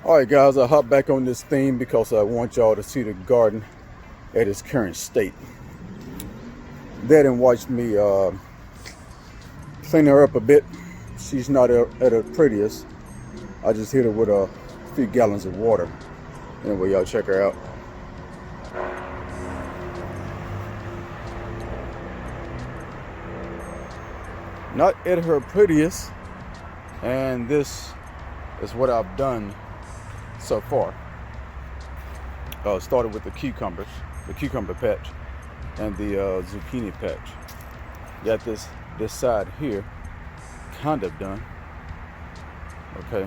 Alright guys, I hop back on this theme because I want y'all to see the garden at its current state. They didn't watch me clean her up a bit. She's not at her prettiest. I just hit her with a few gallons of water. Anyway, y'all check her out. Not at her prettiest, and this is what I've done so far. Started with the cucumbers, the cucumber patch, and the zucchini patch. Got this side here kind of done. Okay,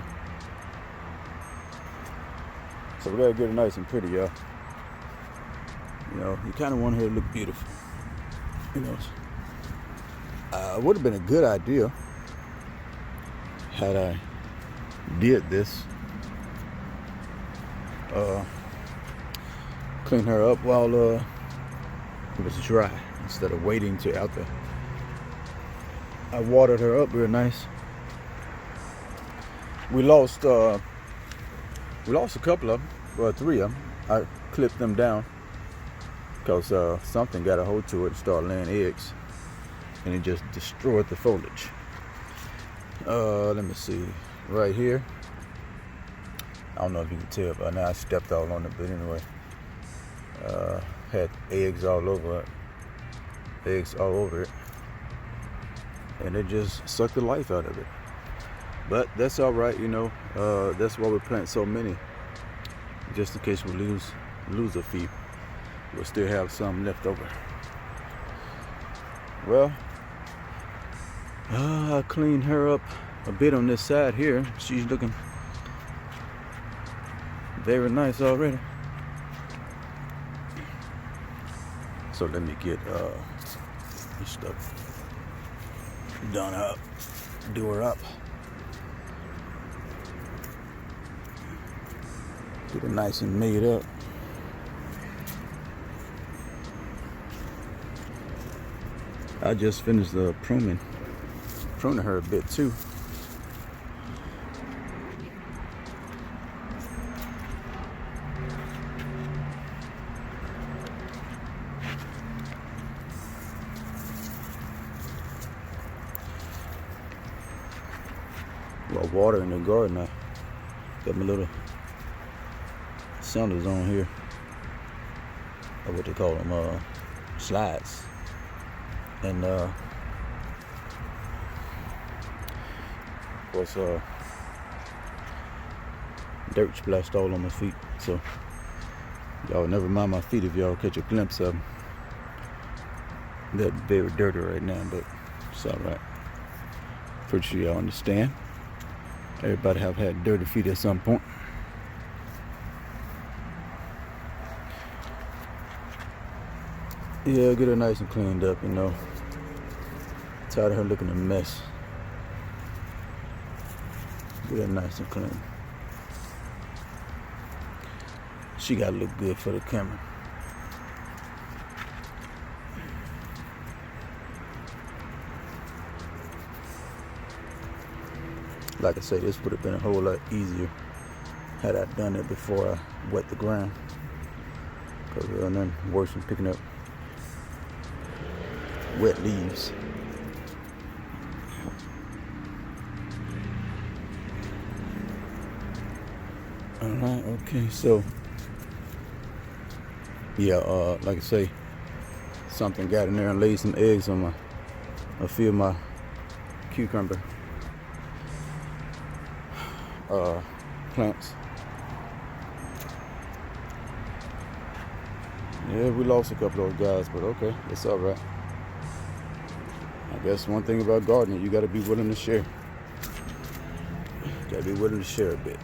so we gotta get it nice and pretty, y'all. You know, you kind of want her to look beautiful. You know, it would have been a good idea had I did this. Clean her up while it was dry instead of waiting to out there. I watered her up real nice. We lost a couple of them, well, 3 of them. I clipped them down because something got a hold to it and started laying eggs, and it just destroyed the foliage. Let me see, right here. I don't know if you can tell, but now I stepped all on it, but anyway. Had eggs all over it, and it just sucked the life out of it. But that's all right, you know. That's why we plant so many, just in case we lose a few, we'll still have some left over. Well, I cleaned her up a bit on this side here. She's looking very nice already. So let me get this stuff done up, do her up, get it nice and made up. I just finished the pruning her a bit too. Well, water in the garden. I got my little cinders on here, or what they call them, slides, and of course dirt splashed all on my feet, so y'all never mind my feet if y'all catch a glimpse of them. They're very dirty right now, but it's all right. Pretty sure y'all understand. Everybody have had dirty feet at some point. Yeah, get her nice and cleaned up, you know. Tired of her looking a mess. Get her nice and clean. She gotta look good for the camera. Like I say, this would have been a whole lot easier had I done it before I wet the ground. Because there's nothing worse than picking up wet leaves. Alright, okay, so yeah, like I say, something got in there and laid some eggs on a few of my cucumber plants. Yeah, we lost a couple of those guys, but okay, it's all right. I guess one thing about gardening, you got to be willing to share. Got to be willing to share a bit.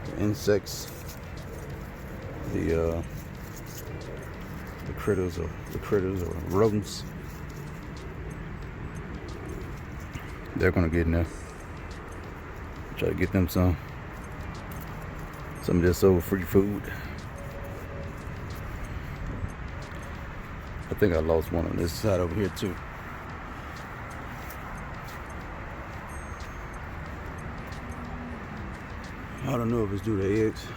The insects, the critters or rodents, they're gonna get in there. Try to get them some of this old free food. I think I lost one on this side over here too. I don't know if it's due to eggs,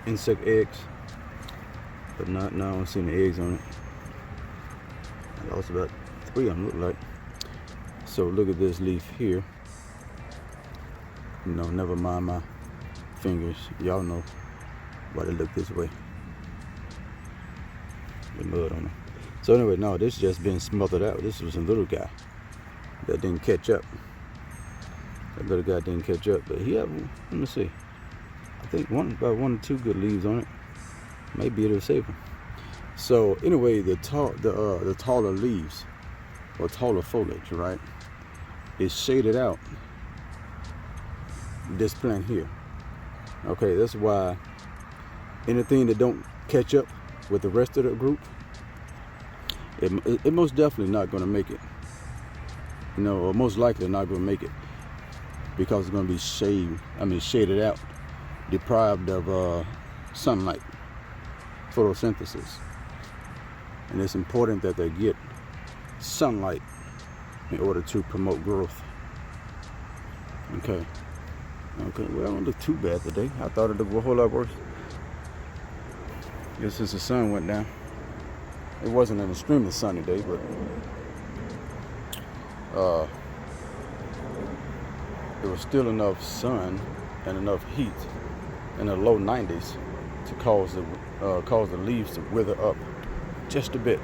insect eggs, but now I don't see any eggs on it. I lost about 3 of them, look like. So look at this leaf here. You know, never mind my fingers. Y'all know why they look this way. The mud on them. So anyway, no, this just been smothered out. This was a little guy that didn't catch up. That little guy didn't catch up, but he had, let me see, I think about 1 or 2 good leaves on it. Maybe it'll save him. So anyway, the taller leaves or taller foliage, right, is shaded out. This plant here. Okay, that's why anything that don't catch up with the rest of the group, it most definitely not going to make it. You know, or most likely not going to make it, because it's going to be shaded out, deprived of sunlight, photosynthesis. And it's important that they get sunlight in order to promote growth. Okay, well, it don't look too bad today. I thought it looked a whole lot worse. Just since the sun went down. It wasn't an extremely sunny day, but there was still enough sun and enough heat in the low 90s to cause the leaves to wither up just a bit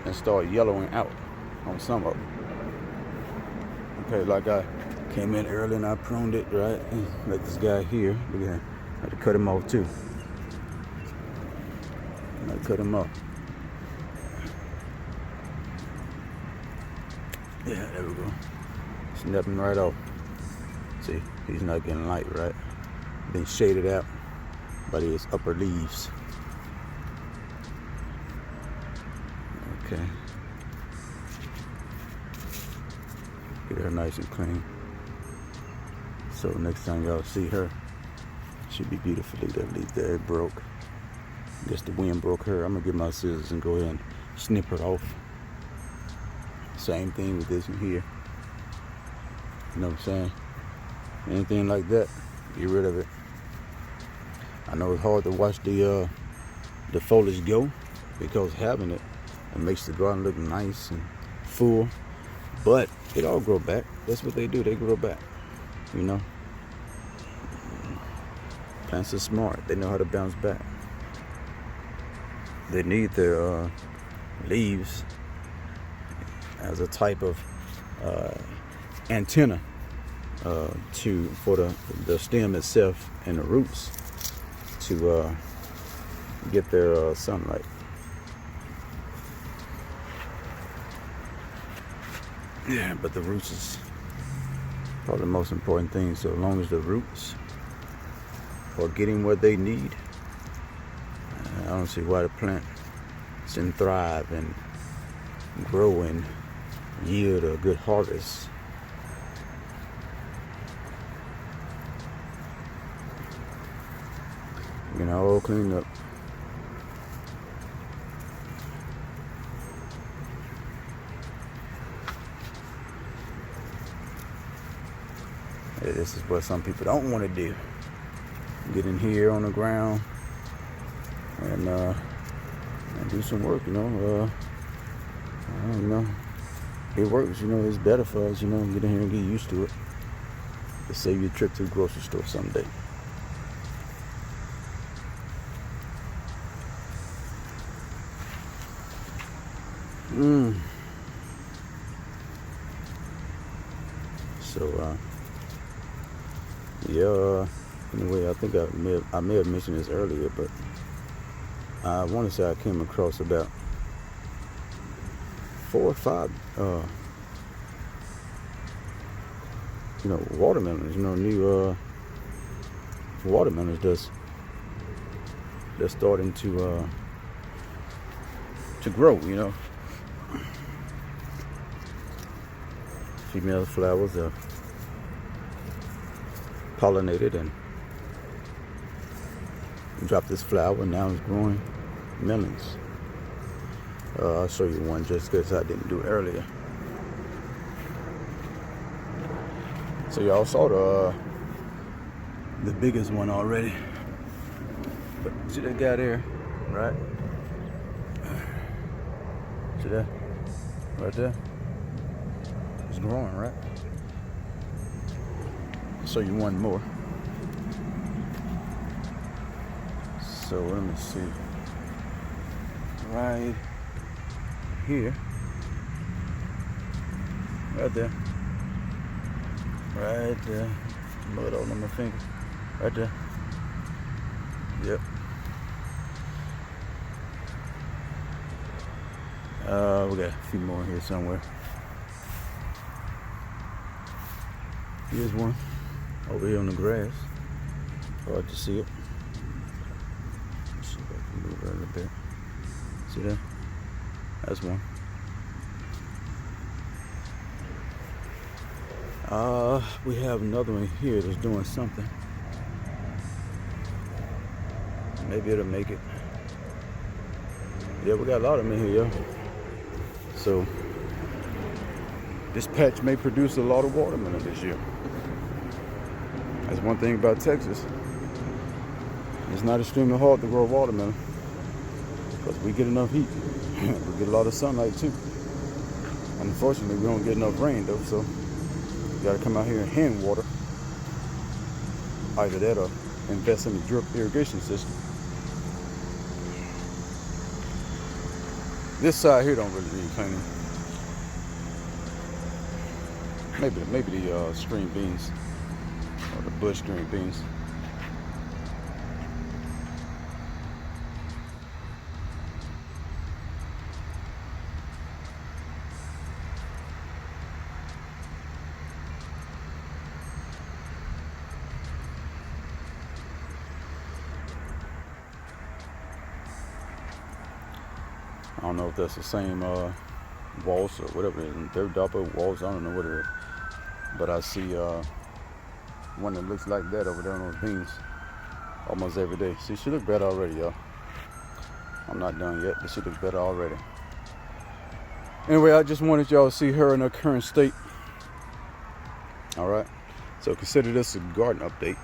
and start yellowing out on some of them. Okay, like I came in early and I pruned it, right? Like this guy here, look at him. I had to cut him off too. I cut him off. Yeah, there we go. Snap him right off. See, he's not getting light, right? Been shaded out by his upper leaves. Okay. Get her nice and clean. So next time y'all see her, she'll be beautifully. That leaf there broke. Guess the wind broke her. I'm gonna get my scissors and go ahead and snip her off. Same thing with this one here. You know what I'm saying? Anything like that, get rid of it. I know it's hard to watch the foliage go, because having it makes the garden look nice and full. But it all grow back. That's what they do. They grow back. You know. Plants are smart. They know how to bounce back. They need their leaves as a type of antenna for the stem itself and the roots to get their sunlight. Yeah, but the roots is probably the most important thing. So as long as the roots are getting what they need, I don't see why the plant shouldn't thrive and grow and yield a good harvest. You know, all cleaned up. This is what some people don't want to do. Get in here on the ground and do some work, you know. You know, it works, you know. It's better for us, you know. Get in here and get used to it. To save you a trip to the grocery store someday. So yeah. Anyway, I think I may have mentioned this earlier, but I want to say I came across about 4 or 5, you know, watermelons. You know, new watermelons they're starting to grow. You know, female flowers are pollinated and drop this flower. Now it's growing melons. I'll show you one just because I didn't do it earlier. So y'all saw the biggest one already. But see that guy there, right? See that? Right there? It's growing, right? I'll show you one more. So let me see. Right here. Right there. Right there. Mud all on my finger. Right there. Yep. We got a few more here somewhere. Here's one over here on the grass. Hard to see it. Let's see if I can move it a little bit. See that? That's one. We have another one here that's doing something. Maybe it'll make it. Yeah, we got a lot of them in here, yo. So this patch may produce a lot of watermelon this year. That's one thing about Texas. It's not extremely hard to grow watermelon because we get enough heat. We get a lot of sunlight too. Unfortunately, we don't get enough rain though, so you gotta come out here and hand water. Either that or invest in a drip irrigation system. This side here don't really need cleaning. Maybe the string beans or the bush string beans. I don't know if that's the same walls or whatever it is. They're double walls. I don't know what it is. But I see one that looks like that over there on those beans almost every day. See, she look better already, y'all. I'm not done yet, but she looks better already. Anyway, I just wanted y'all to see her in her current state. All right. So consider this a garden update.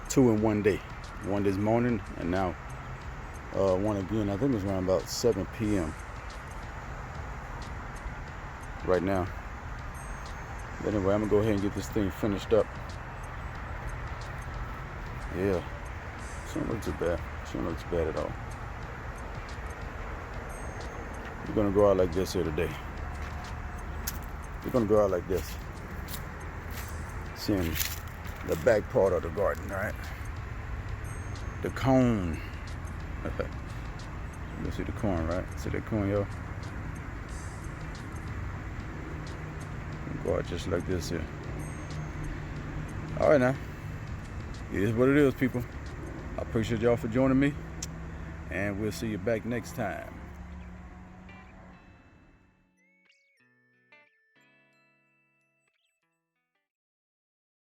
2 in 1 day. One this morning and now one again. I think it's around about 7 p.m. right now. But anyway, I'm gonna go ahead and get this thing finished up. Yeah, she don't look too bad. She don't look too bad at all. We're gonna go out like this here today. We're gonna go out like this. Seeing the back part of the garden, right? The cone. You see the corn, right? See that corn, y'all? Go out just like this here. All right, now. It is what it is, people. I appreciate y'all for joining me, and we'll see you back next time.